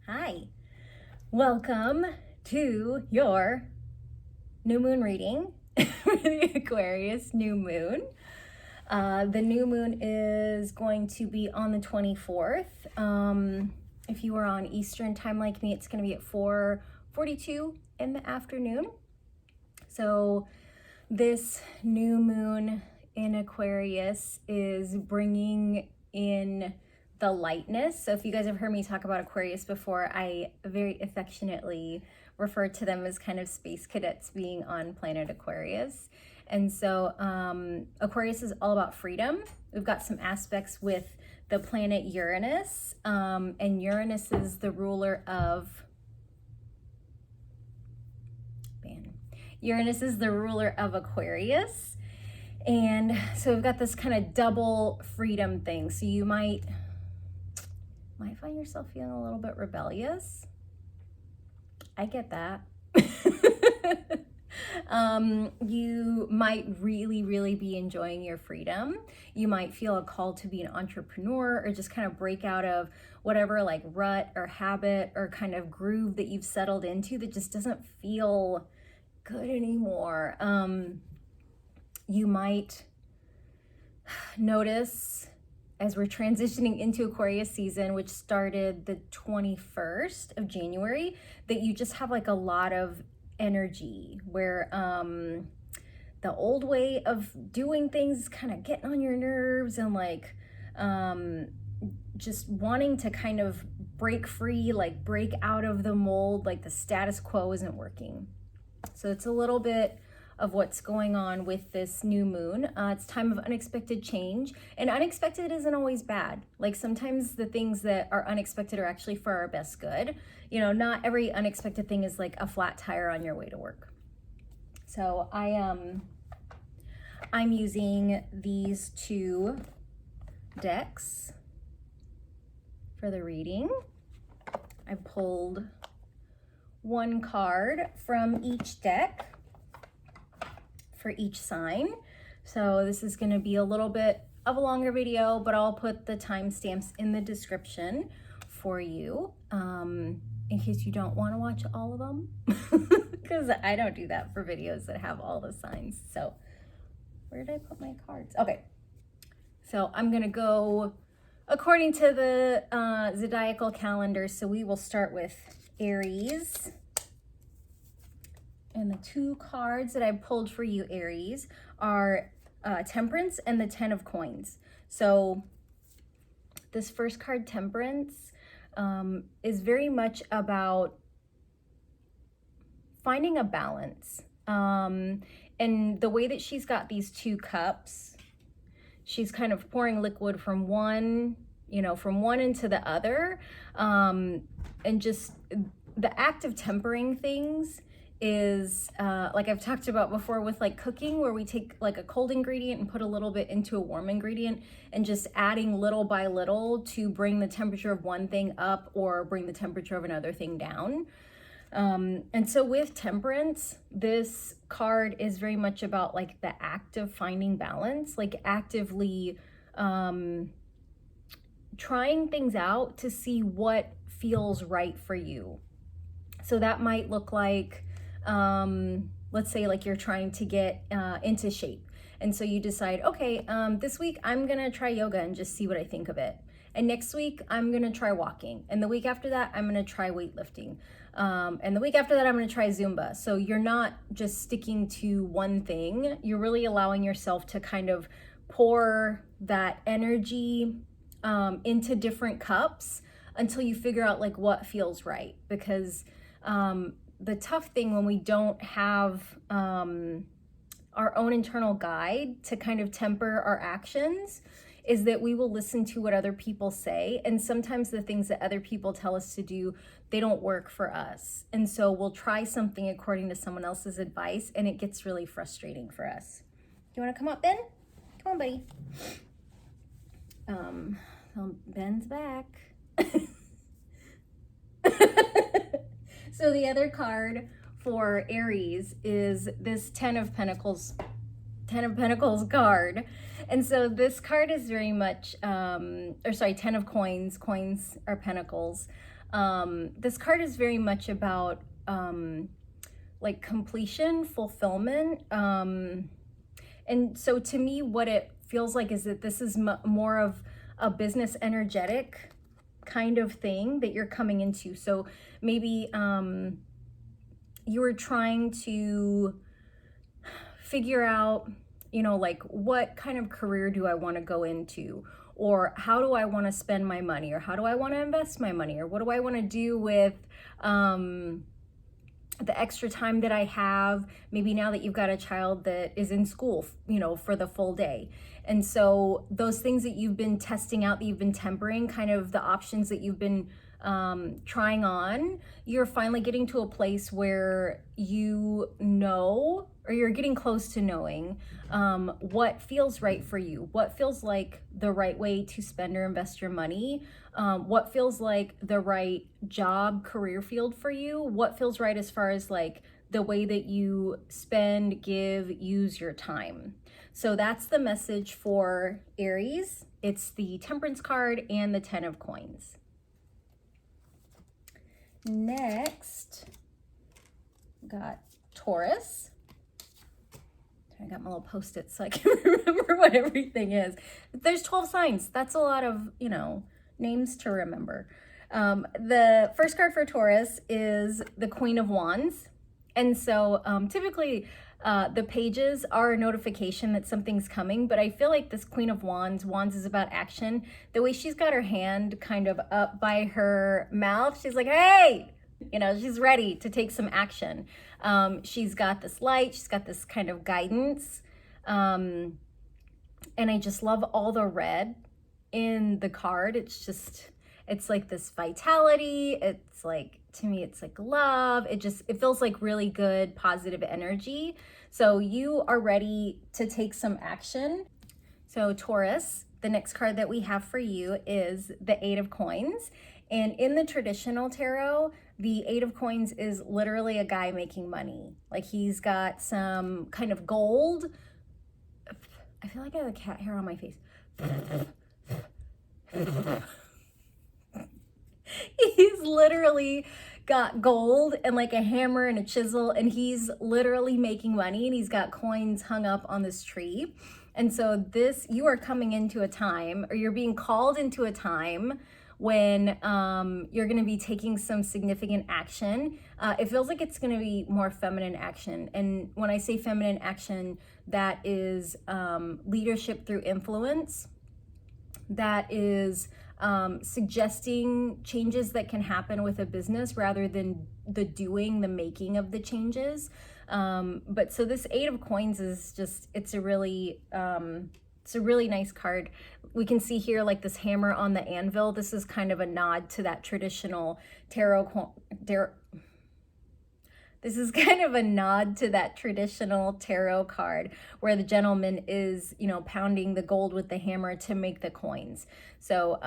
Hi, welcome to your new moon reading for the Aquarius new moon. The new moon is going to be on the 24th. If you are on Eastern time like me, it's going to be at 4:42 in the afternoon. So this new moon in Aquarius is bringing in the lightness. So if you guys have heard me talk about Aquarius before, I very affectionately refer to them as kind of space cadets being on planet Aquarius. And so Aquarius is all about freedom. We've got some aspects with the planet Uranus, and Uranus is the ruler of Aquarius. And so we've got this kind of double freedom thing. So you might find yourself feeling a little bit rebellious. I get that. You might really be enjoying your freedom. You might feel a call to be an entrepreneur or just kind of break out of whatever like rut or habit or kind of groove that you've settled into that just doesn't feel good anymore. You might notice as we're transitioning into Aquarius season, which started the 21st of January, that you just have like a lot of energy where the old way of doing things is kind of getting on your nerves and like just wanting to kind of break free, like break out of the mold, like the status quo isn't working. So it's a little bit of what's going on with this new moon. It's time of unexpected change, and unexpected isn't always bad. Like sometimes the things that are unexpected are actually for our best good. You know, not every unexpected thing is like a flat tire on your way to work. So I'm using these two decks for the reading. I pulled one card from each deck for each sign. So this is going to be a little bit of a longer video, but I'll put the timestamps in the description for you in case you don't want to watch all of them, because I don't do that for videos that have all the signs. So where did I put my cards? Okay, so I'm going to go according to the zodiacal calendar. So we will start with Aries. And the two cards that I pulled for you, Aries, are Temperance and the 10 of Coins. So this first card, Temperance, is very much about finding a balance. And the way that she's got these two cups, she's kind of pouring liquid from one, from one into the other. And just the act of tempering things is like I've talked about before with like cooking, where we take like a cold ingredient and put a little bit into a warm ingredient and just adding little by little to bring the temperature of one thing up or bring the temperature of another thing down. And so with Temperance, this card is very much about like the act of finding balance, like actively trying things out to see what feels right for you. So that might look like let's say like you're trying to get into shape. And so you decide, okay, this week I'm going to try yoga and just see what I think of it. And next week I'm going to try walking. And the week after that, I'm going to try weightlifting. And the week after that, I'm going to try Zumba. So you're not just sticking to one thing. You're really allowing yourself to kind of pour that energy into different cups until you figure out like what feels right. Because the tough thing when we don't have our own internal guide to kind of temper our actions is that we will listen to what other people say. And sometimes the things that other people tell us to do, they don't work for us. And so we'll try something according to someone else's advice, and it gets really frustrating for us. You want to come up, Ben? Come on, buddy. So Ben's back. So the other card for Aries is this 10 of Pentacles card. And so this card is very much, 10 of Coins. Coins are pentacles. This card is very much about like completion, fulfillment. And so to me, what it feels like is that this is more of a business energetic kind of thing that you're coming into. So maybe you were trying to figure out, you know, like what kind of career do I want to go into? Or how do I want to spend my money? Or how do I want to invest my money? Or what do I want to do with the extra time that I have, maybe now that you've got a child that is in school, you know, for the full day. And so those things that you've been testing out, that you've been tempering, kind of the options that you've been trying on, you're finally getting to a place where you know, or you're getting close to knowing what feels right for you, what feels like the right way to spend or invest your money, what feels like the right job, career field for you, what feels right as far as like the way that you spend, give, use your time. So that's the message for Aries. It's the Temperance card and the 10 of Coins. Next, got Taurus. I got my little post-its so I can remember what everything is. There's 12 signs. That's a lot of, you know, names to remember. The first card for Taurus is the Queen of Wands. And so typically the pages are a notification that something's coming, but I feel like this Queen of Wands is about action. The way she's got her hand kind of up by her mouth, she's like, hey, you know, she's ready to take some action. She's got this light, she's got this kind of guidance. And I just love all the red in the card. It's like this vitality. It's like, to me, it's like love. It feels like really good, positive energy. So you are ready to take some action. So Taurus, the next card that we have for you is the 8 of Coins. And in the traditional tarot, the 8 of Coins is literally a guy making money. Like he's got some kind of gold. I feel like I have a cat hair on my face. He's literally got gold and like a hammer and a chisel, and he's literally making money, and he's got coins hung up on this tree. And so you are coming into a time, or you're being called into a time when you're going to be taking some significant action. It feels like it's going to be more feminine action. And when I say feminine action, that is leadership through influence. That is suggesting changes that can happen with a business rather than the making of the changes. But so this 8 of Coins is just, it's a really nice card. We can see here like this hammer on the anvil. This is kind of a nod to that traditional tarot. This is kind of a nod to that traditional tarot card where the gentleman is, you know, pounding the gold with the hammer to make the coins. So,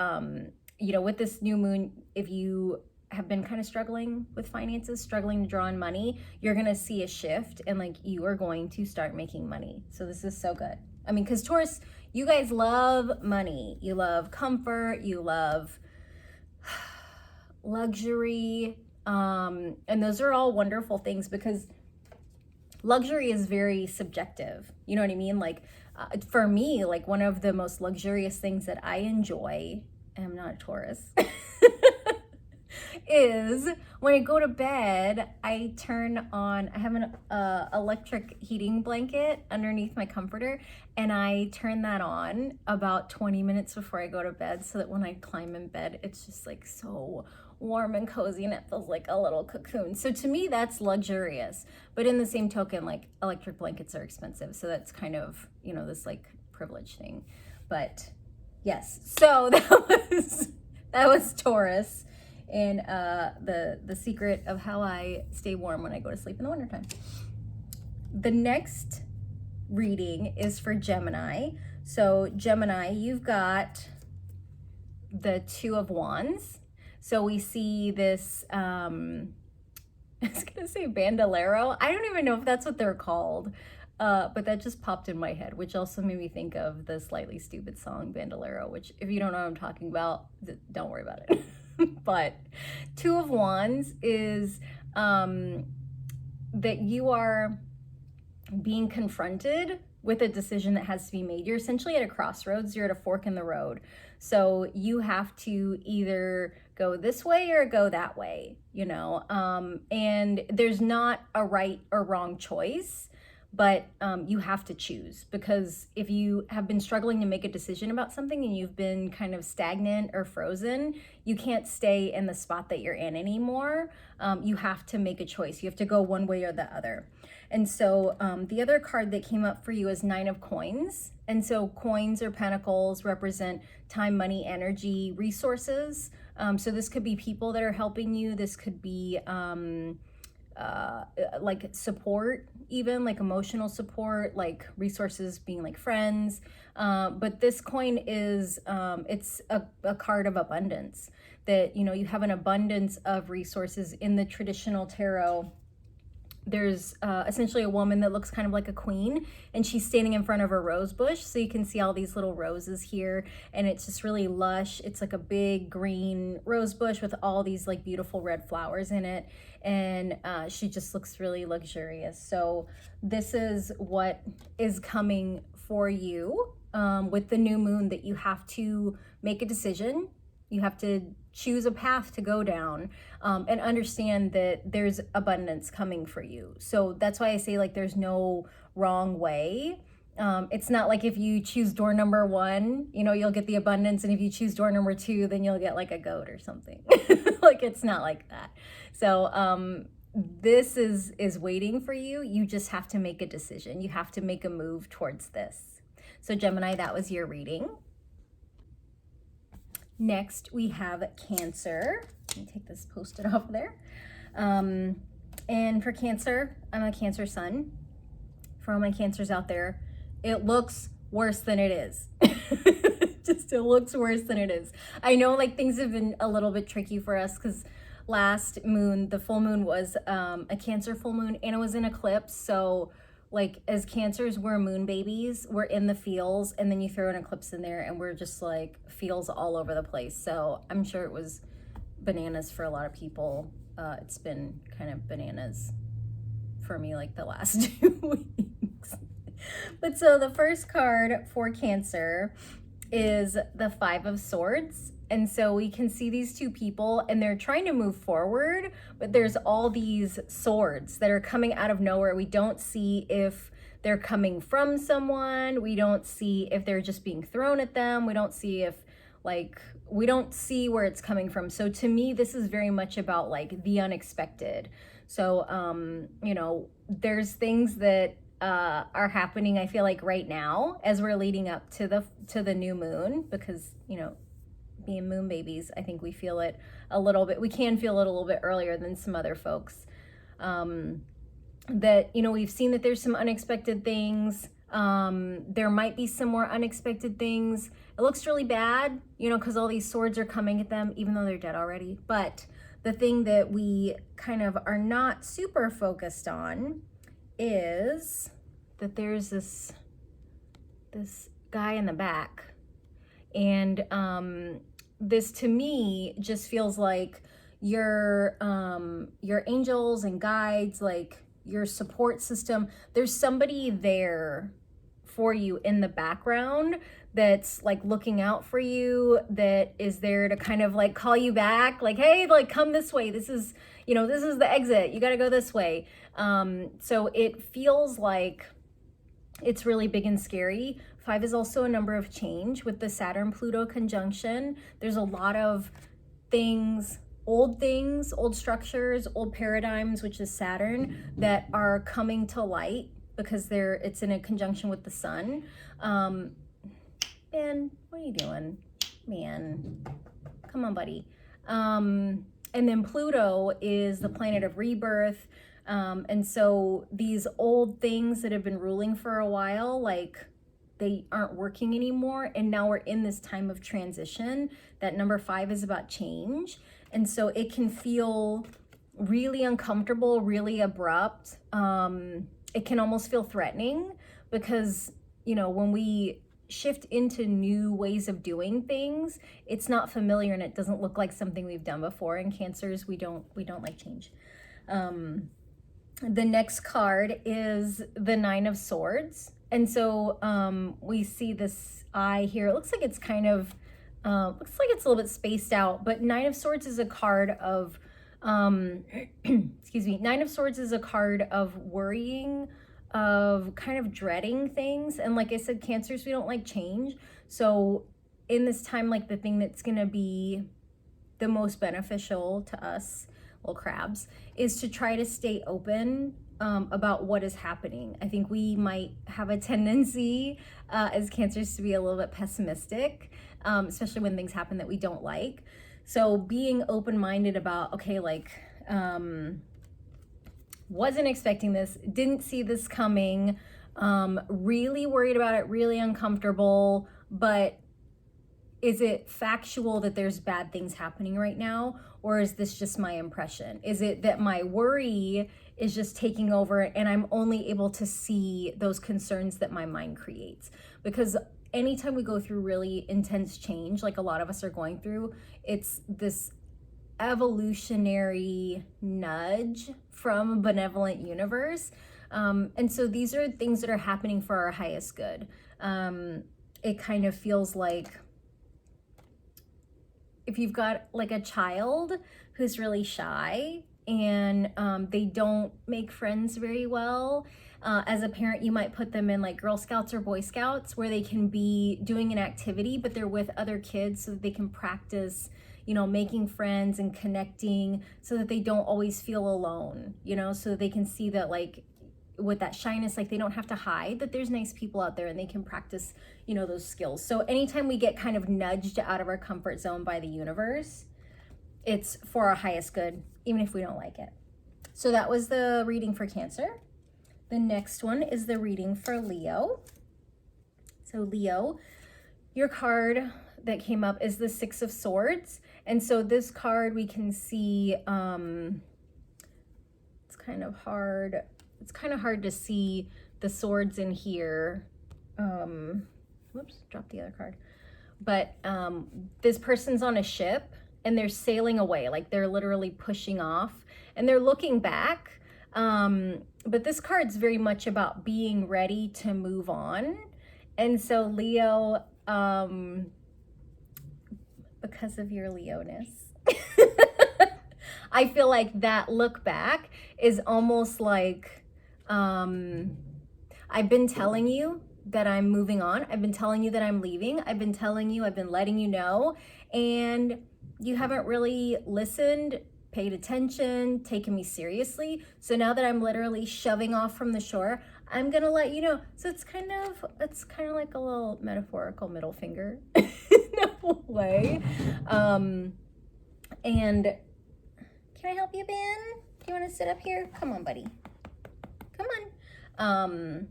you know, with this new moon, if you have been kind of struggling with finances, struggling to draw in money, you're going to see a shift, and like you are going to start making money. So this is so good. I mean, because Taurus, you guys love money. You love comfort. You love luxury. And those are all wonderful things, because luxury is very subjective. You know what I mean? Like for me, like one of the most luxurious things that I enjoy, and I'm not a Taurus, is when I go to bed, I have an electric heating blanket underneath my comforter, and I turn that on about 20 minutes before I go to bed, so that when I climb in bed, it's just like so warm and cozy, and it feels like a little cocoon. So to me, that's luxurious. But in the same token, like electric blankets are expensive, so that's kind of, you know, this like privilege thing. But yes, so that was Taurus, and the secret of how I stay warm when I go to sleep in the wintertime. The next reading is for Gemini. So Gemini, you've got the 2 of Wands. So we see this, I was gonna say bandolero. I don't even know if that's what they're called, but that just popped in my head, which also made me think of the Slightly Stupid song Bandolero, which if you don't know what I'm talking about, don't worry about it. But Two of Wands is that you are being confronted with a decision that has to be made. You're essentially at a crossroads. You're at a fork in the road. So you have to either go this way or go that way, you know, and there's not a right or wrong choice, but you have to choose, because if you have been struggling to make a decision about something and you've been kind of stagnant or frozen, you can't stay in the spot that you're in anymore. You have to make a choice. You have to go one way or the other. And so the other card that came up for you is Nine of Coins. And so coins or pentacles represent time, money, energy, resources. So this could be people that are helping you. This could be like support, even like emotional support, like resources being like friends. But this coin is, it's a card of abundance, that, you know, you have an abundance of resources. In the traditional tarot, there's essentially a woman that looks kind of like a queen, and she's standing in front of a rose bush. So you can see all these little roses here, and it's just really lush. It's like a big green rose bush with all these like beautiful red flowers in it. And she just looks really luxurious. So this is what is coming for you with the new moon, that you have to make a decision. You have to choose a path to go down, and understand that there's abundance coming for you. So that's why I say, like, there's no wrong way. It's not like if you choose door number 1, you know, you'll get the abundance. And if you choose door number 2, then you'll get like a goat or something. Like, it's not like that. So this is waiting for you. You just have to make a decision. You have to make a move towards this. So Gemini, that was your reading. Next, we have Cancer. Let me take this Post-it off there. And for Cancer, I'm a Cancer sun. For all my Cancers out there, it looks worse than it is. Just, it looks worse than it is. I know, like, things have been a little bit tricky for us, because last moon, the full moon was a Cancer full moon, and it was an eclipse. So, like, as Cancers, we're moon babies. We're in the feels, and then you throw an eclipse in there, and we're just like feels all over the place. So I'm sure it was bananas for a lot of people. It's been kind of bananas for me, like, the last 2 weeks. But so the first card for Cancer is the Five of Swords. And so we can see these two people, and they're trying to move forward, but there's all these swords that are coming out of nowhere. We don't see if they're coming from someone. We don't see if they're just being thrown at them. We don't see if, like, we don't see where it's coming from. So to me, this is very much about, like, the unexpected. So, you know, there's things that are happening, I feel like, right now as we're leading up to the new moon, because, you know, being moon babies, I think we feel it a little bit. We can feel it a little bit earlier than some other folks. That, you know, we've seen that there's some unexpected things. There might be some more unexpected things. It looks really bad, you know, because all these swords are coming at them, even though they're dead already. But the thing that we kind of are not super focused on is that there's this guy in the back. And this, to me, just feels like your angels and guides, like your support system. There's somebody there for you in the background that's, like, looking out for you, that is there to kind of, like, call you back, like, hey, like, come this way. This is, you know, this is the exit. You got to go this way. So it feels like it's really big and scary. 5 is also a number of change with the Saturn-Pluto conjunction. There's a lot of things, old structures, old paradigms, which is Saturn, that are coming to light because it's in a conjunction with the sun. Ben, what are you doing? Man, come on, buddy. And then Pluto is the planet of rebirth. And so these old things that have been ruling for a while, like, they aren't working anymore. And now we're in this time of transition. That number 5 is about change. And so it can feel really uncomfortable, really abrupt. It can almost feel threatening because, you know, when we shift into new ways of doing things, it's not familiar and it doesn't look like something we've done before. In Cancers, we don't like change. The next card is the Nine of Swords. And so we see this eye here. It looks like it's kind of, looks like it's a little bit spaced out, but Nine of Swords is a card of, excuse me, Nine of Swords is a card of worrying, of kind of dreading things. And like I said, Cancers, we don't like change. So in this time, like the thing that's going to be the most beneficial to us, little crabs, is to try to stay open about what is happening. I think we might have a tendency as Cancers to be a little bit pessimistic, especially when things happen that we don't like. So being open-minded about, okay, like, wasn't expecting this, didn't see this coming, really worried about it, really uncomfortable, but is it factual that there's bad things happening right now? Or is this just my impression? Is it that my worry is just taking over and I'm only able to see those concerns that my mind creates? Because anytime we go through really intense change, like a lot of us are going through, it's this evolutionary nudge from a benevolent universe. And so these are things that are happening for our highest good. It kind of feels like if you've got like a child who's really shy and they don't make friends very well, as a parent, you might put them in like Girl Scouts or Boy Scouts where they can be doing an activity, but they're with other kids so that they can practice, you know, making friends and connecting so that they don't always feel alone, you know, so they can see that like with that shyness, like they don't have to hide that there's nice people out there and they can practice, you know, those skills. So anytime we get kind of nudged out of our comfort zone by the universe, it's for our highest good, even if we don't like it. So that was the reading for Cancer. The next one is the reading for Leo. So Leo, your card that came up is the Six of Swords. And so this card we can see, it's kind of hard. It's kind of hard to see the swords in here. Whoops, dropped the other card. But this person's on a ship and they're sailing away, like they're literally pushing off and they're looking back. But this card's very much about being ready to move on. And so Leo, because of your Leo-ness, I feel like that look back is almost like, I've been telling you that I'm moving on. I've been telling you that I'm leaving. I've been telling you, I've been letting you know, and you haven't really listened, paid attention, taken me seriously. So now that I'm literally shoving off from the shore, I'm gonna let you know. So it's kind of like a little metaphorical middle finger in a way. And can I help you, Ben? Do you want to sit up here? Come on, buddy. Come on.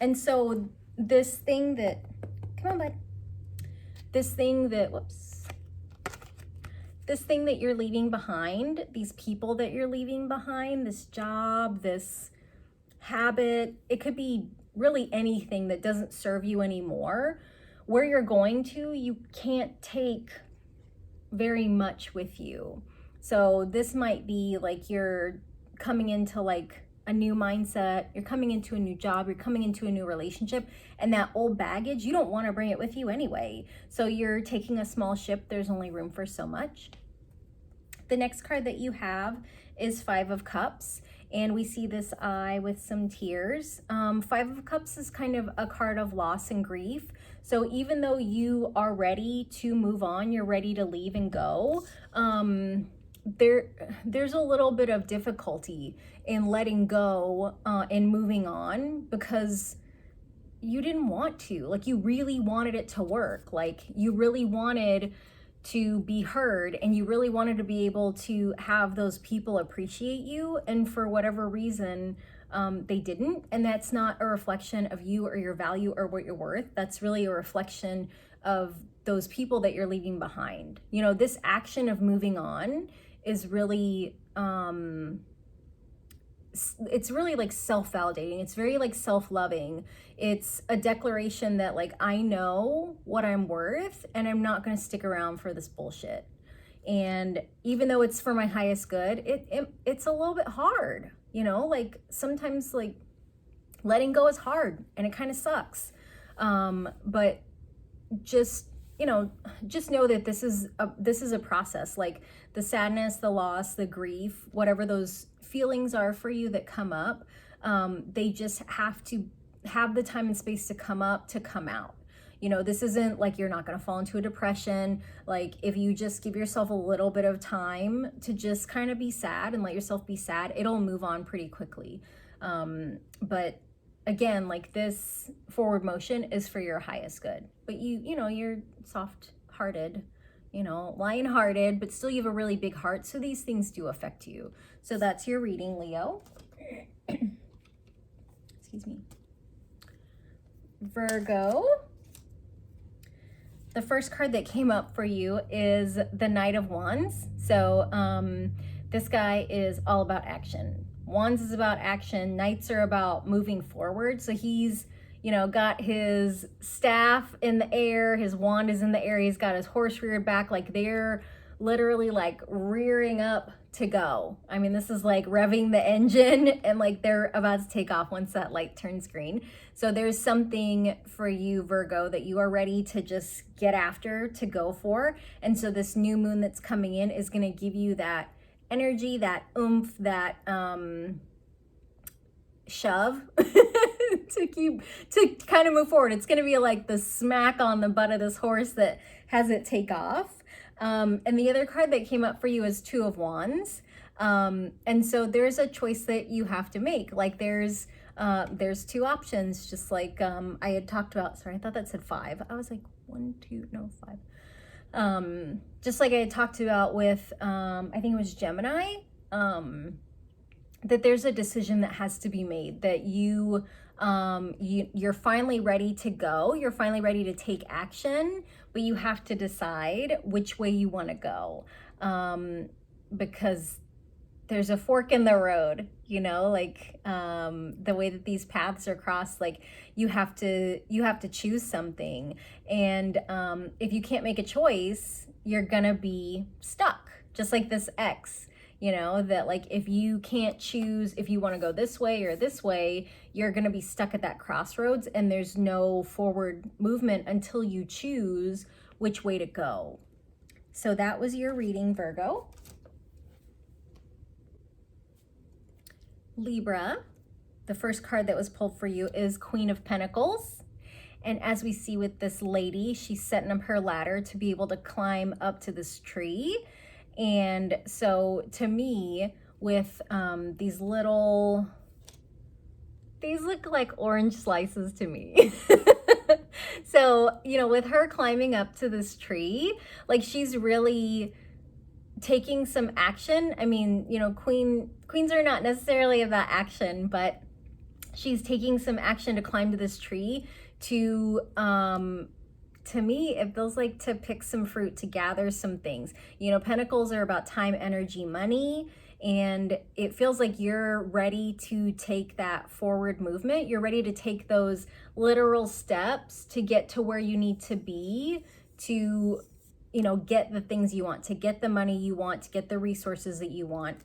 And so this thing that, come on, bud. This thing that you're leaving behind, these people that you're leaving behind, this job, this habit, it could be really anything that doesn't serve you anymore. Where you're going to, you can't take very much with you. So this might be like you're coming into like a new mindset, you're coming into a new job, you're coming into a new relationship, and that old baggage, you don't want to bring it with you anyway. So you're taking a small ship, there's only room for so much. The next card that you have is Five of Cups, and we see this eye with some tears. Five of Cups is kind of a card of loss and grief. So even though you are ready to move on, you're ready to leave and go, there's a little bit of difficulty in letting go and moving on because you didn't want to. Like, you really wanted it to work. Like, you really wanted to be heard and you really wanted to be able to have those people appreciate you, and for whatever reason they didn't. And that's not a reflection of you or your value or what you're worth. That's really a reflection of those people that you're leaving behind. You know, this action of moving on is really it's really like self-validating. It's very like self-loving. It's a declaration that like, I know what I'm worth and I'm not going to stick around for this bullshit. And even though it's for my highest good, it's a little bit hard, you know, like sometimes like letting go is hard and it kind of sucks. But just, you know, just know that this is a process. Like the sadness, the loss, the grief, whatever those feelings are for you that come up, they just have to have the time and space to come up, to come out. You know, this isn't like you're not going to fall into a depression. Like if you just give yourself a little bit of time to just kind of be sad and let yourself be sad, it'll move on pretty quickly. But again, like this forward motion is for your highest good. But you know, you're soft-hearted, you know, lion-hearted, but still you have a really big heart. So these things do affect you. So that's your reading, Leo. Excuse me. Virgo. The first card that came up for you is the Knight of Wands. So this guy is all about action. Wands is about action. Knights are about moving forward. So he's, you know, got his staff in the air. His wand is in the air. He's got his horse reared back. Like they're literally like rearing up to go. I mean, this is like revving the engine and like they're about to take off once that light turns green. So there's something for you, Virgo, that you are ready to just get after, to go for. And so this new moon that's coming in is going to give you that energy, that oomph, that shove to kind of move forward. It's going to be like the smack on the butt of this horse that has it take off. And the other card that came up for you is Two of Wands. And so there's a choice that you have to make. Like there's two options, just like I had talked about. Sorry, I thought that said 5. I was like 1, 2, no, 5. Just like I had talked about with I think it was Gemini, that there's a decision that has to be made, that you're finally ready to go. You're finally ready to take action, but you have to decide which way you want to go. Because there's a fork in the road, you know, like the way that these paths are crossed, like you have to choose something. And if you can't make a choice, you're gonna be stuck, just like this ex. You know, that like if you can't choose if you want to go this way or this way, you're going to be stuck at that crossroads and there's no forward movement until you choose which way to go. So that was your reading, Virgo. Libra, the first card that was pulled for you is Queen of Pentacles. And as we see with this lady, she's setting up her ladder to be able to climb up to this tree. And so to me, with these look like orange slices to me. So, you know, with her climbing up to this tree, like she's really taking some action. I mean, you know, queens are not necessarily about action, but she's taking some action to climb to this tree to me, it feels like to pick some fruit, to gather some things. You know, pentacles are about time, energy, money, and it feels like you're ready to take that forward movement. You're ready to take those literal steps to get to where you need to be to, you know, get the things you want, to get the money you want, to get the resources that you want.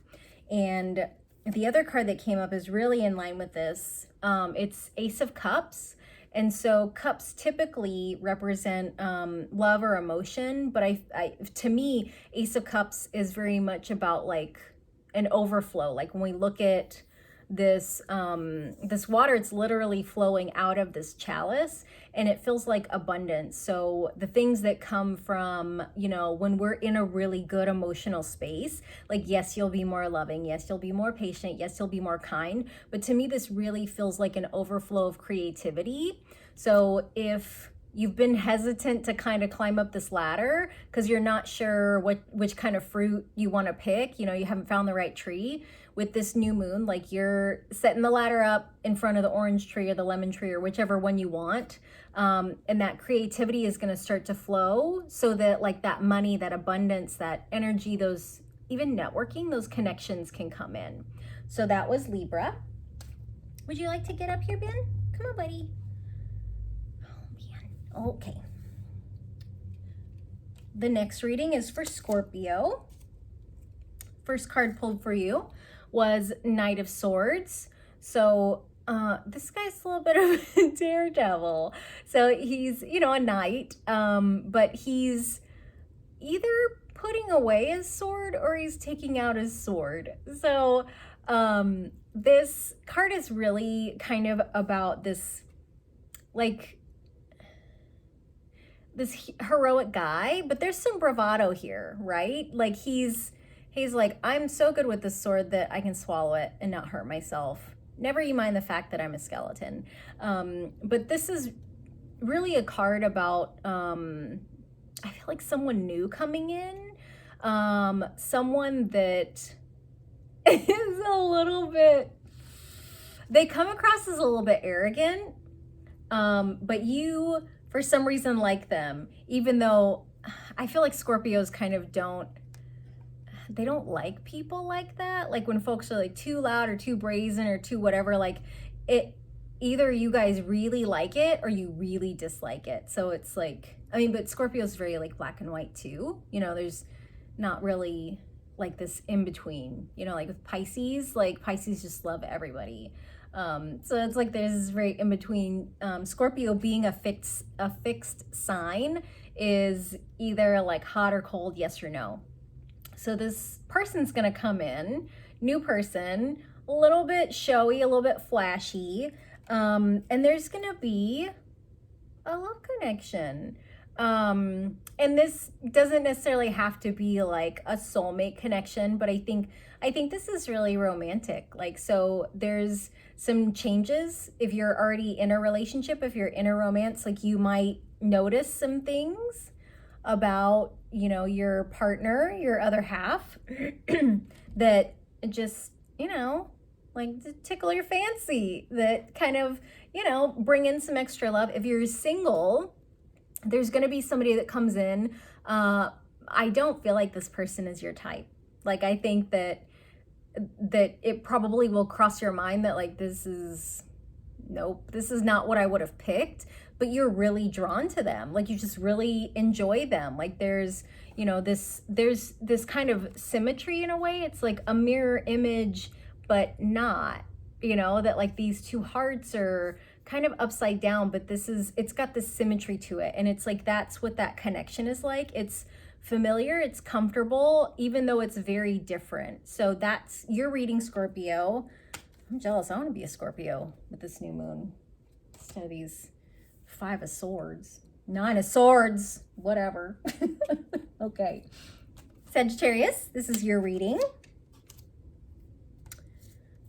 And the other card that came up is really in line with this. It's Ace of Cups. And so cups typically represent love or emotion, but to me, Ace of Cups is very much about like an overflow. Like when we look at this this water, it's literally flowing out of this chalice and it feels like abundance. So the things that come from, you know, when we're in a really good emotional space, like yes, you'll be more loving, yes, you'll be more patient, yes, you'll be more kind, but to me this really feels like an overflow of creativity. So if you've been hesitant to kind of climb up this ladder because you're not sure which kind of fruit you want to pick, you know, you haven't found the right tree, with this new moon, like you're setting the ladder up in front of the orange tree or the lemon tree or whichever one you want. And that creativity is going to start to flow so that like that money, that abundance, that energy, those even networking, those connections can come in. So that was Libra. Would you like to get up here, Ben? Come on, buddy. Oh, man. Okay. The next reading is for Scorpio. First card pulled for you was Knight of Swords. So this guy's a little bit of a daredevil. So he's, you know, a knight, but he's either putting away his sword or he's taking out his sword. So this card is really kind of about this, like, this heroic guy, but there's some bravado here, right? Like he's like, I'm so good with this sword that I can swallow it and not hurt myself. Never you mind the fact that I'm a skeleton. But this is really a card about, I feel like someone new coming in, someone that is a little bit, they come across as a little bit arrogant, but you, for some reason, like them, even though I feel like Scorpios kind of they don't like people like that. Like when folks are like too loud or too brazen or too whatever, like it, either you guys really like it or you really dislike it. So it's like, I mean, but Scorpio's very like black and white too. You know, there's not really like this in between, you know, like with Pisces, like Pisces just love everybody. So it's like there's this very in between. Scorpio being a fixed sign is either like hot or cold, yes or no. So this person's gonna come in, new person, a little bit showy, a little bit flashy, and there's gonna be a love connection. And this doesn't necessarily have to be like a soulmate connection, but I think this is really romantic. Like, so there's some changes. If you're already in a relationship, if you're in a romance, like you might notice some things about, you know, your partner, your other half, that just, you know, like to tickle your fancy, that kind of, you know, bring in some extra love. If you're single, there's going to be somebody that comes in. I don't feel like this person is your type. Like, I think that it probably will cross your mind that like, nope, this is not what I would have picked, but you're really drawn to them. Like you just really enjoy them. Like there's, you know, there's this kind of symmetry in a way. It's like a mirror image, but not, you know, that like these two hearts are kind of upside down, but it's got this symmetry to it. And it's like, that's what that connection is like. It's familiar, it's comfortable, even though it's very different. So that's, you're reading Scorpio. I'm jealous. I want to be a Scorpio with this new moon instead of these 5 of Swords, 9 of Swords, whatever. Okay. Sagittarius, this is your reading.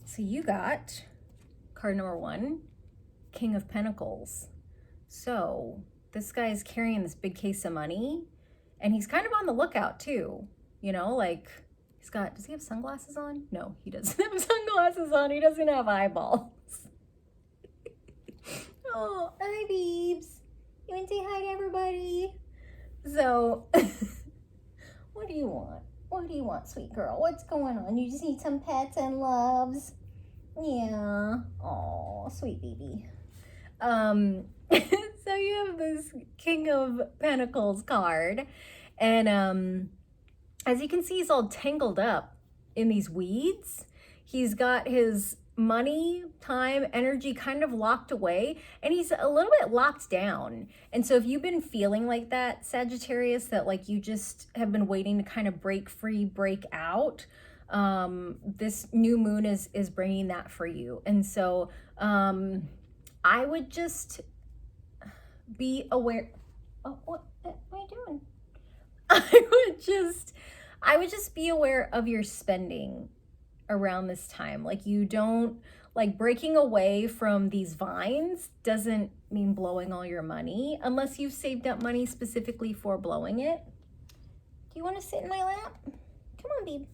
So you got card number 1, King of Pentacles. So this guy is carrying this big case of money, and he's kind of on the lookout too. You know, like does he have sunglasses on? No, he doesn't have sunglasses on. He doesn't have eyeballs. Oh, hi, Beebs. You want to say hi to everybody? So, what do you want? What do you want, sweet girl? What's going on? You just need some pets and loves? Yeah. Oh, sweet baby. So you have this King of Pentacles card, and as you can see, he's all tangled up in these weeds. He's got his money, time, energy kind of locked away, and he's a little bit locked down. And so if you've been feeling like that, Sagittarius, that like you just have been waiting to kind of break free, break out, this new moon is bringing that for you. And so I would just be aware. Oh, what are you doing? I would just be aware of your spending around this time. Like, you don't, like, breaking away from these vines doesn't mean blowing all your money unless you've saved up money specifically for blowing it. Do you want to sit in my lap? Come on, babe.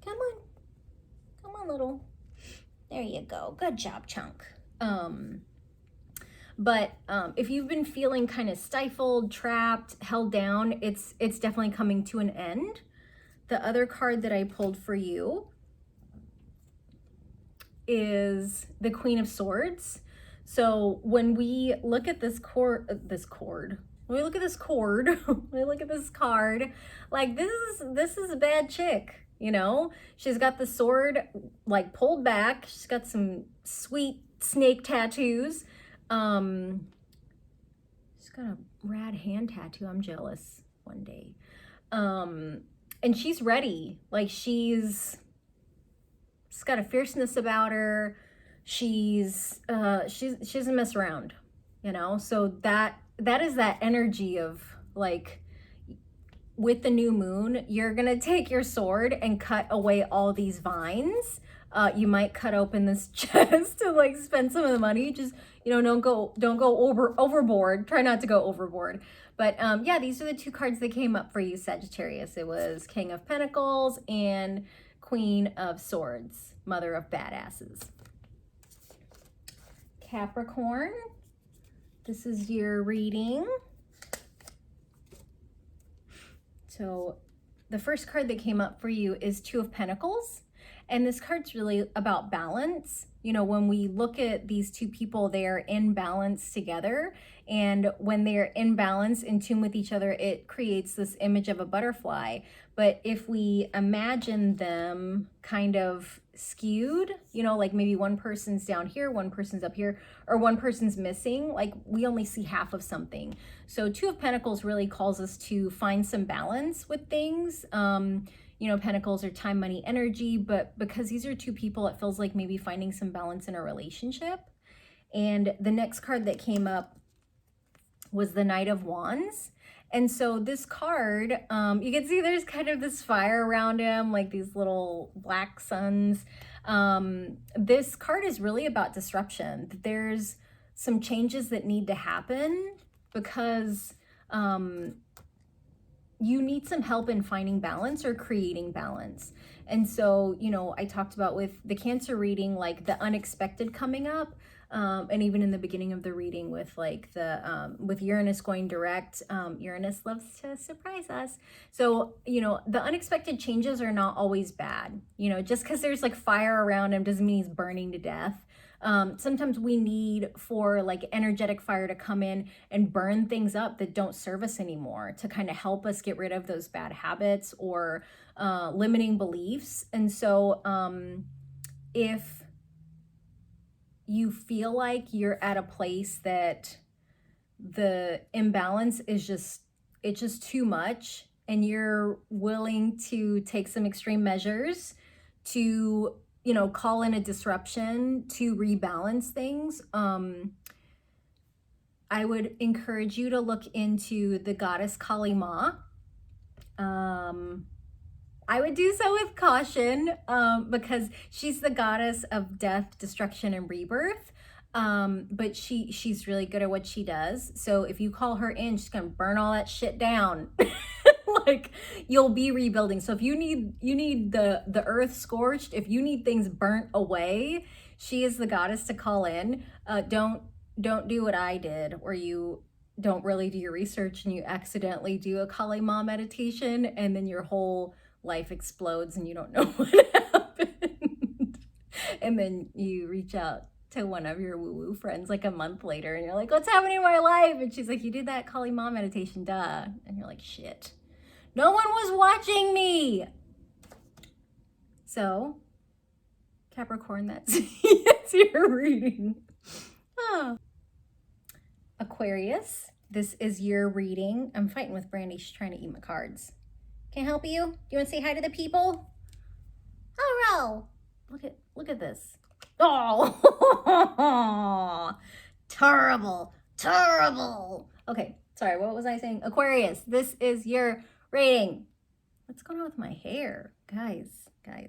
Come on, little. There you go. Good job, chunk. But if you've been feeling kind of stifled, trapped, held down, it's definitely coming to an end. the other card that I pulled for you is the Queen of Swords. So when we look at this when we look at this card, like this is a bad chick, you know? She's got the sword like pulled back. She's got some sweet snake tattoos. She's got a rad hand tattoo. I'm jealous one day. And she's ready. Like she's got a fierceness about her. She doesn't mess around, you know? So that is that energy of like, with the new moon, you're gonna take your sword and cut away all these vines. You might cut open this chest to like spend some of the money. Just, you know, don't go overboard. Try not to go overboard. But yeah, these are the two cards that came up for you, Sagittarius. It was King of Pentacles and Queen of Swords, Mother of Badasses. Capricorn, this is your reading. So the first card that came up for you is Two of Pentacles. And this card's really about balance. You know, when we look at these two people, they're in balance together. And when they're in balance, in tune with each other, it creates this image of a butterfly. But if we imagine them kind of skewed, you know, like maybe one person's down here, one person's up here, or one person's missing, like we only see half of something. So Two of Pentacles really calls us to find some balance with things. You know, Pentacles are time, money, energy, but because these are two people, it feels like maybe finding some balance in a relationship. And the next card that came up was the Knight of Wands. And so this card, you can see there's kind of this fire around him, like these little black suns. This card is really about disruption. There's some changes that need to happen because you need some help in finding balance or creating balance. And so, you know, I talked about with the Cancer reading, like the unexpected coming up. And even in the beginning of the reading with like the, with Uranus going direct, Uranus loves to surprise us. So, you know, the unexpected changes are not always bad. You know, just because there's like fire around him doesn't mean he's burning to death. Sometimes we need for like energetic fire to come in and burn things up that don't serve us anymore, to kind of help us get rid of those bad habits or limiting beliefs. And so if you feel like you're at a place that the imbalance is just too much, and you're willing to take some extreme measures to, you know, call in a disruption to rebalance things, I would encourage you to look into the goddess Kali Ma. I would do so with caution because she's the goddess of death, destruction, and rebirth. But she's really good at what she does. So if you call her in, she's gonna burn all that shit down. Like you'll be rebuilding. So if you need the earth scorched, if you need things burnt away, she is the goddess to call in. Don't do what I did, where you don't really do your research and you accidentally do a Kali Ma meditation and then your whole life explodes and you don't know what happened. And then you reach out to one of your woo-woo friends like a month later and you're like, what's happening in my life? And she's like, you did that Kali Ma meditation, duh. And you're like, shit. No one was watching me. So, Capricorn, that's your reading. Oh. Aquarius, this is your reading. I'm fighting with Brandy. She's trying to eat my cards. Can I help you? Do you want to say hi to the people? Oh, no. Look at this. Oh, terrible. Okay, sorry, what was I saying? Aquarius, this is your reading. What's going on with my hair? Guys, I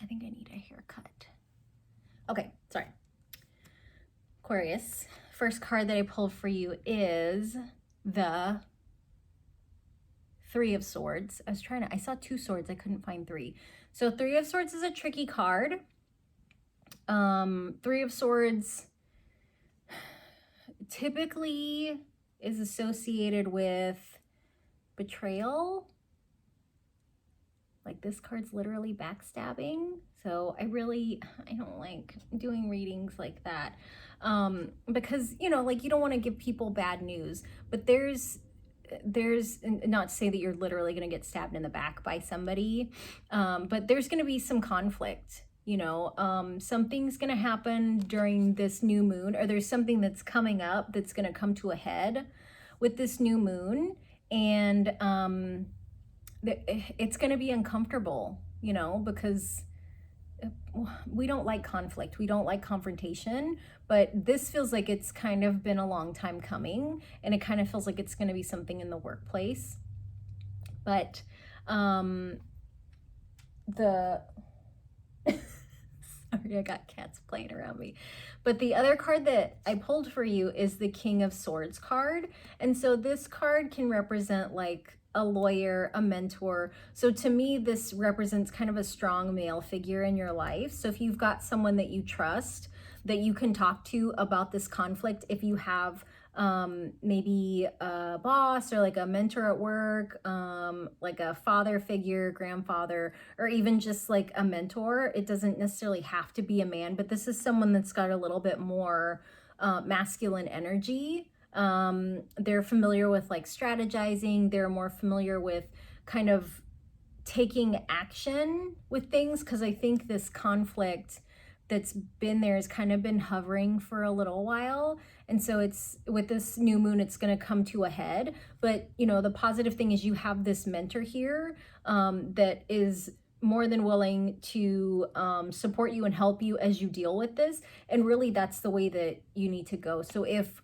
think I need a haircut. Okay, sorry. Aquarius, first card that I pulled for you is the Three of Swords. I saw two swords, I couldn't find three. So Three of Swords is a tricky card. Three of Swords typically is associated with betrayal, like this card's literally backstabbing. So I don't like doing readings like that. Because, you know, like you don't want to give people bad news, but there's not to say that you're literally going to get stabbed in the back by somebody, but there's going to be some conflict, you know. Something's going to happen during this new moon, or there's something that's coming up that's going to come to a head with this new moon, and it's going to be uncomfortable, you know, because we don't like conflict, we don't like confrontation, but this feels like it's kind of been a long time coming, and it kind of feels like it's going to be something in the workplace. But the sorry, I got cats playing around me. But the other card that I pulled for you is the King of Swords card. And so this card can represent like a lawyer, a mentor. So to me, this represents kind of a strong male figure in your life. So if you've got someone that you trust, that you can talk to about this conflict, if you have maybe a boss or like a mentor at work, like a father figure, grandfather, or even just like a mentor. It doesn't necessarily have to be a man, but this is someone that's got a little bit more masculine energy. They're familiar with like strategizing. They're more familiar with kind of taking action with things, because I think this conflict that's been there has kind of been hovering for a little while. And so it's with this new moon, it's going to come to a head. But, you know, the positive thing is you have this mentor here that is more than willing to support you and help you as you deal with this. And really, that's the way that you need to go. So if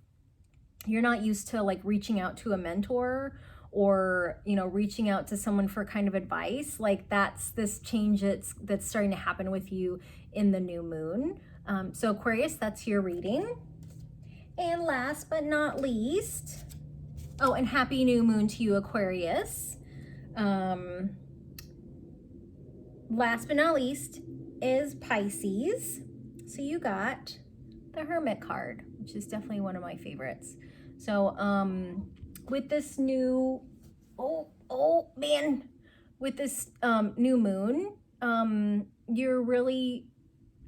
you're not used to like reaching out to a mentor, or, you know, reaching out to someone for kind of advice, like that's this change that's starting to happen with you in the new moon. So Aquarius, that's your reading. And last but not least, oh, and happy new moon to you, Aquarius. Last but not least is Pisces. So you got the Hermit card, which is definitely one of my favorites. So with this new, with this new moon, you're really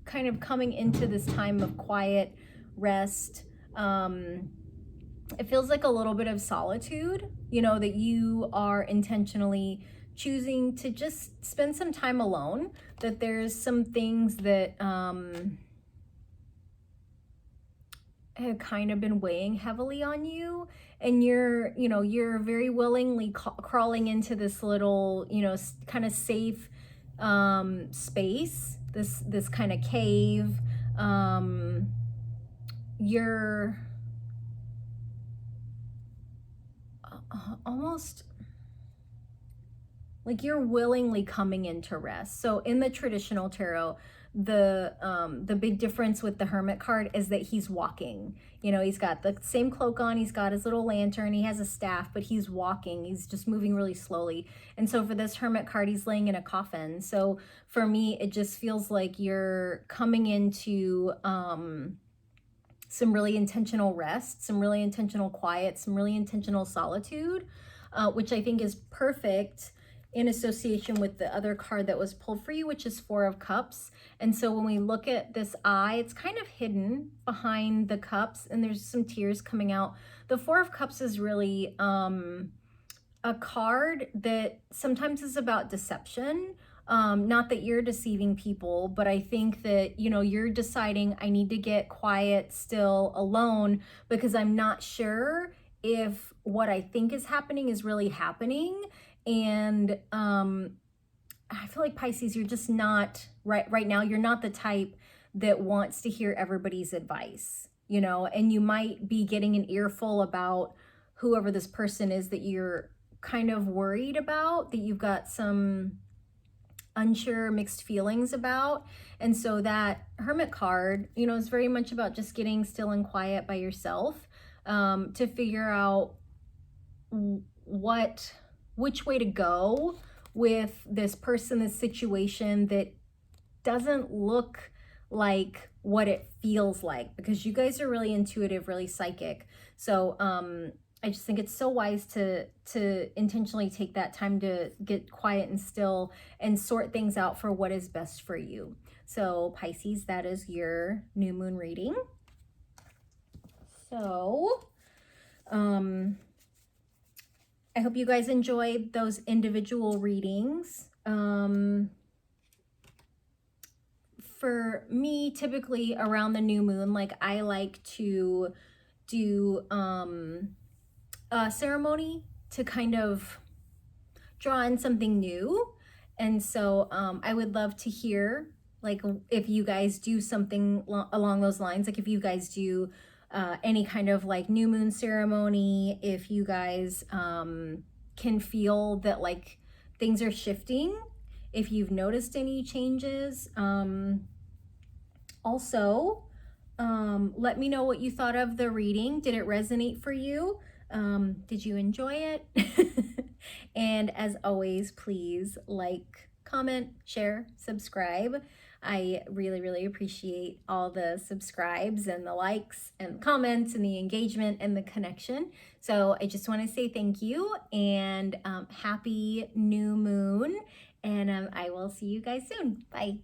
kind of coming into this time of quiet rest. It feels like a little bit of solitude, you know, that you are intentionally choosing to just spend some time alone, that there's some things that have kind of been weighing heavily on you, and you're very willingly crawling into this little, you know, kind of safe space, this kind of cave. You're almost like you're willingly coming into rest. So in the traditional tarot, the big difference with the Hermit card is that he's walking. You know, he's got the same cloak on, he's got his little lantern, he has a staff, but he's walking, he's just moving really slowly. And so for this Hermit card, he's laying in a coffin. So for me, it just feels like you're coming into some really intentional rest, some really intentional quiet, some really intentional solitude, which I think is perfect in association with the other card that was pulled for you, which is Four of Cups. And so when we look at this eye, it's kind of hidden behind the cups, and there's some tears coming out. The Four of Cups is really a card that sometimes is about deception. Not that you're deceiving people, but I think that, you know, you're deciding, I need to get quiet, still, alone, because I'm not sure if what I think is happening is really happening. And I feel like Pisces, you're just not right now. You're not the type that wants to hear everybody's advice, you know, and you might be getting an earful about whoever this person is that you're kind of worried about, that you've got some unsure, mixed feelings about. And so that Hermit card, you know, is very much about just getting still and quiet by yourself, to figure out which way to go with this person, this situation that doesn't look like what it feels like, because you guys are really intuitive, really psychic. So I just think it's so wise to intentionally take that time to get quiet and still and sort things out for what is best for you. So Pisces, that is your new moon reading. So I hope you guys enjoyed those individual readings. For me, typically around the new moon, like I like to do a ceremony to kind of draw in something new. And so I would love to hear, like, if you guys do something along those lines, like if you guys do any kind of like new moon ceremony, if you guys can feel that like things are shifting, if you've noticed any changes. Also, let me know what you thought of the reading. Did it resonate for you? Did you enjoy it? And as always, please like, comment, share, subscribe. I really, really appreciate all the subscribes and the likes and comments and the engagement and the connection. So I just want to say thank you and happy new moon. And I will see you guys soon. Bye.